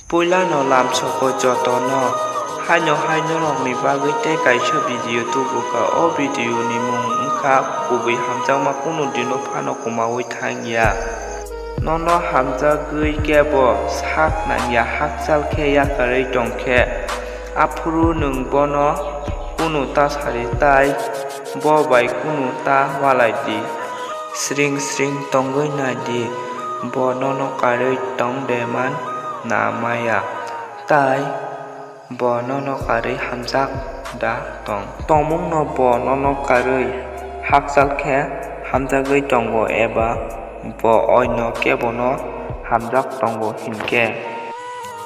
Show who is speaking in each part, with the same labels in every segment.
Speaker 1: Pula no lam soko joto no hai no rok ni bagui tei kaisa video tubu ka o video ni mung wngkha kubui hamjakma kuno dino phano kumawi thangya. Nono hamjagui kebo sak nangya hakchal khe yakarui tongkhe afuru nung bono kunu ta sari tai bo bai kunu ta walai di sring sring tongui nadi bo nono karui tongdeman na maya tai bo nono karui hamjak da tongmung no bo nono karui hakchal khe hamjagui tongo eba bo oino kebono hamjak tongo hinkhe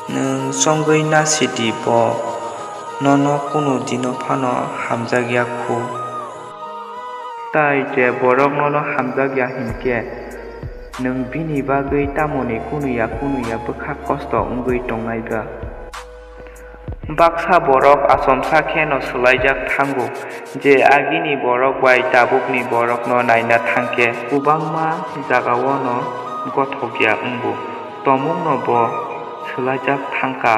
Speaker 1: nung songui nasidi bo nono kunu dino phano hamjakya khu tai je borok nono hamjakya hinkhe nung bini bagui tamoni kunuya bwkha kosto wngui tongnai ba. Baksa borok asomsa khe no swlaijak thango je agini borok bai tabukni borok no naina thangkhe kwbangma jagao no gothokya wngbo tongmung no bo swlaijak thangka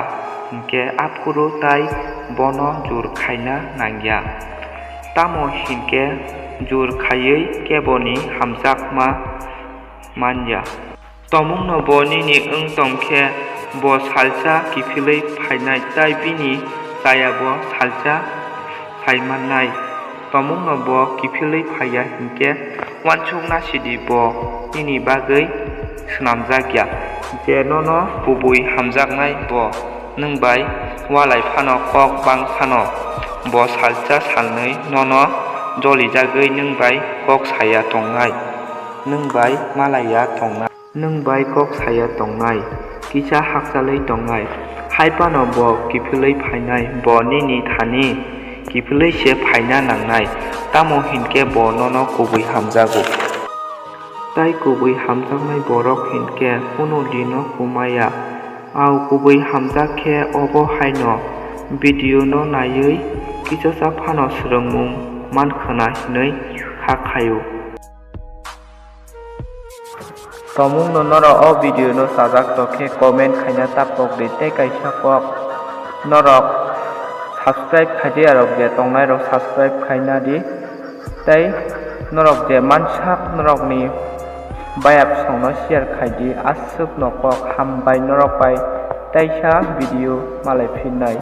Speaker 1: hinkhe afuru tai bono jur khaina nangya tamo hinkhe jur khaiui keboni hamjakma manya tongmung no bo nini tongkhe bo salsa kifilui phainai tai bini jayabo salsa phaimannai tongmung no bo kifilui phaiya hinkhe uansuk nasidi bo nini bagui swnamjakya je nono kubui hamjaknai bo nungbai walai phano kok bang phano bo salsa salnui nono jolijagui nungbai kok saya tongnai nungbai malaya tongnai nungbai kok saya tongnai kisa hakchalui tongnai haibano bo kifilui phainai bo nini thani kifilui se phaina nangnai tamo hinkhe bo nono kubui hamjago tai kubui hamjaknai borok hinkhe kuno dino kumaya au kubui hamjakkhe obo haino video no naiui kichosa phano swrungmung mankhana hinui khakhaio. Tongmung no norok o video no sajak tokhe comment khaina tapok de tei kaisa kok norok subscribe khaidi arok je tongnai rok subscribe khaina di tei norok je mansak norok ni bayap songno share khaidi asuk no kok hambai norok bai taisa video malai phinnai.